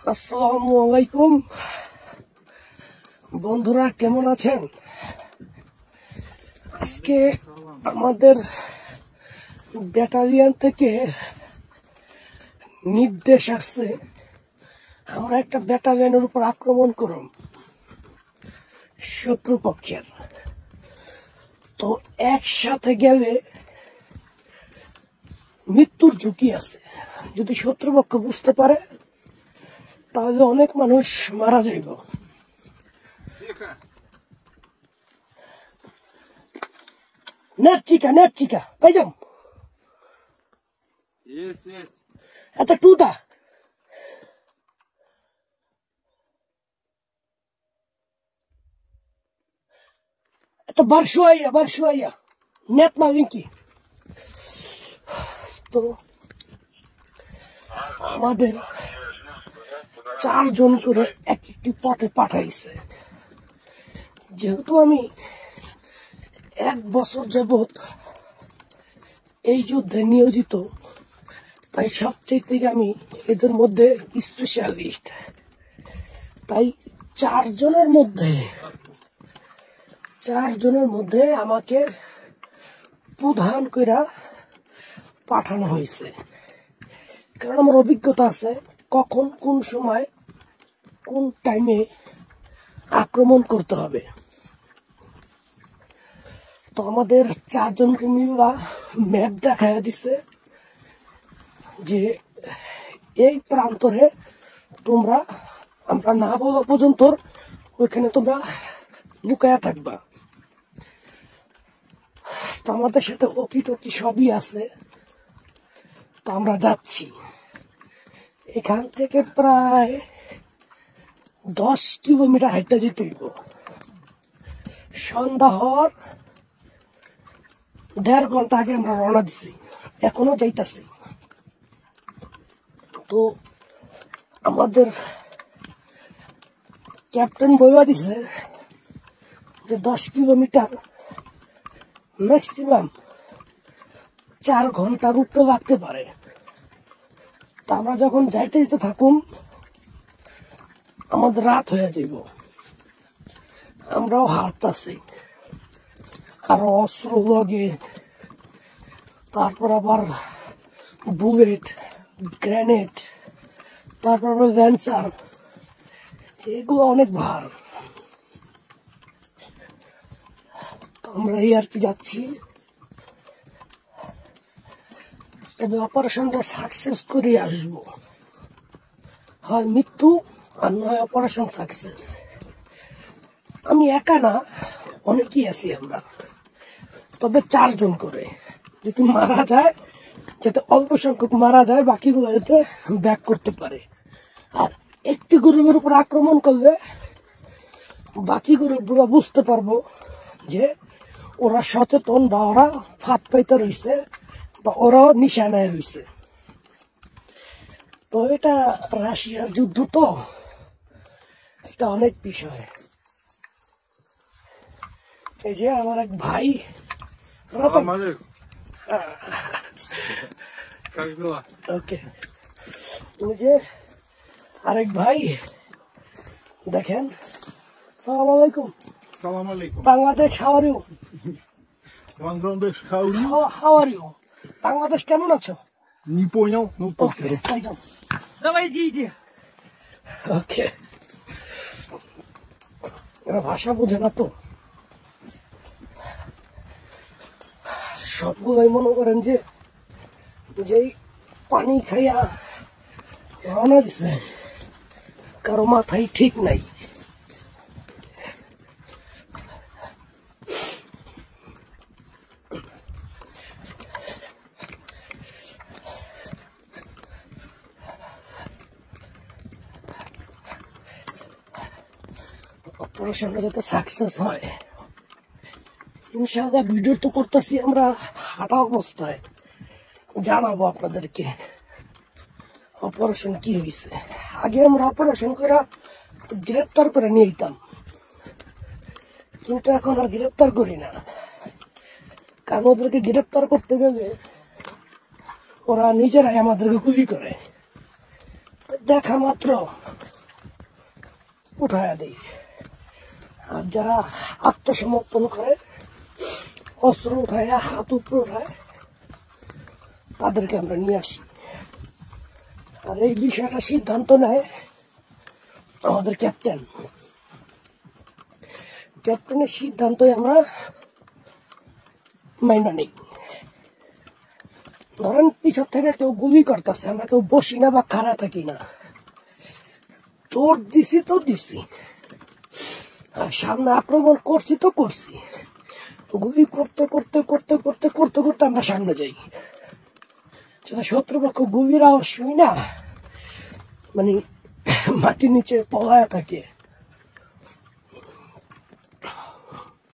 আসসালামু আলাইকুম বন্ধুরা, কেমন আছেন? আজকে আমাদের ব্যাটালিয়ন থেকে নির্দেশ আসছে আমরা একটা ব্যাটালিয়নের উপর আক্রমণ করব শত্রুপক্ষের। তো একসাথে গেলে মৃত্যুর ঝুঁকি আছে। যদি শত্রুপক্ষ বুঝতে পারে তাহলে অনেক মানুষ মারা যাইব। Net chica, pojďom. Yes. Это туда. Это большое. Нет маленький. То আমাদের 4 জন করে একটি পথে পাঠাইছে। যেহেতু আমি 1 বছর যাবত এই যুদ্ধে নিয়োজিত, তাই সবচেয়ে আমি এদের মধ্যে স্পেশালিস্ট। তাই 4 জনের মধ্যে আমাকে প্রধান কইরা পাঠানো হয়েছে। কারণ আমার অভিজ্ঞতা আছে কখন কোন সময় কোন টাইমে আক্রমণ করতে হবে। তো আমাদের 4 জনকে মিলা ম্যাপ দেখায়া দিছে যে এই প্রান্তরে তোমরা আমরা না বলা পর্যন্ত ওইখানে তোমরা লুকায়া থাকবা। তো আমাদের সাথে ওকি টকি সবই আছে। তো আমরা যাচ্ছি। এখান থেকে প্রায় 10 কিলোমিটার হাইটা যেতে হইব। সন্ধ্যা হওয়ার 1.5 ঘন্টা আগে আমরা রওনা দিছি, এখনো যাইতাছি। তো আমাদের ক্যাপ্টেন বইয়া দিছে যে 10 কিলোমিটার ম্যাক্সিমাম 4 ঘন্টার উপরে লাগতে পারে। তা আমরা যখন যাইতে থাকুম আমাদের রাত হয়ে যাইব। আমরাও হাঁটতাছি, আর অস্ত্র লগে, তারপর আবার বুলেট, গ্রেনেড, তারপর আবার ল্যান্সার, এগুলো অনেক ভার। আমরা এই আর কি যাচ্ছি। তবে অপারেশনটা সাকসেস করে আসবো। হয় মৃত্যু আর নয় অপারেশন সাকসেস। আমি একা না, অনেকেই আছি আমরা। তবে 4 জন করে যদি মারা যায়, যাতে অল্প সংখ্যক মারা যায়, বাকিগুলো যাতে ব্যাক করতে পারে। আর একটি গ্রুপের উপর আক্রমণ করলে বাকি গ্রুপগুলো বুঝতে পারবো যে ওরা সচেতন, বা ওরা ফাঁদ পাইতে রয়েছে, বা ওরাও নিশানায় রয়েছে। তো এটা রাশিয়ার যুদ্ধ, তো এটা অনেক বিষয়। এই যে আমার এক ভাই, ওকে, ওই যে আরেক ভাই দেখেন। সালাম আলাইকুম। Bangladesh, how are you? How are you? Bangladesh কেমন আছো? Не понял. Давай иди. ওকে, এরা ভাষা বোঝে না তো। সবগুলোই মনে করেন যে যেই পানি খাইয়া রওনা দিছে, কারো মাথায় ঠিক নাই। অপারেশনটা যাতে সাকসেস হয় ইনশাআল্লাহ। ভিডিও তো করতেছি আমরা হাঁটা অবস্থায়, জানাবো আপনাদেরকে অপারেশন কি হয়েছে। আগে আমরা অপারেশন করে গ্রেপ্তার করে নিয়ে যেতাম, কিন্তু এখন আর গ্রেপ্তার করি না। কারণ ওদেরকে গ্রেপ্তার করতে গেলে ওরা নিজেরাই আমাদেরকে গুলি করে। দেখা মাত্র উঠায়া দিই। আর যারা আত্মসমর্পণ করে, অস্ত্র উঠায়া হাত উপরে উঠায়, তাদেরকে আমরা নিয়ে আসি। আর এই বিষয়টা সিদ্ধান্ত নেয় আমাদের ক্যাপ্টেন। ক্যাপ্টেনের সিদ্ধান্তই আমরা মাইনা নেই। ধরেন পিছন থেকে কেউ গুলি করতেছে, আমরা কেউ বসি না বা খাড়া থাকি না, তোর দিছি তো দিছি, আর সামনে আক্রমণ করছি তো করছি। গুলি করতে করতে করতে করতে করতে করতে আমরা সামনে যাই। সেটা শত্রুপক্ষ গুলির আওয়াজ শুনি না, মানে মাটির নিচে পলায়া থাকে,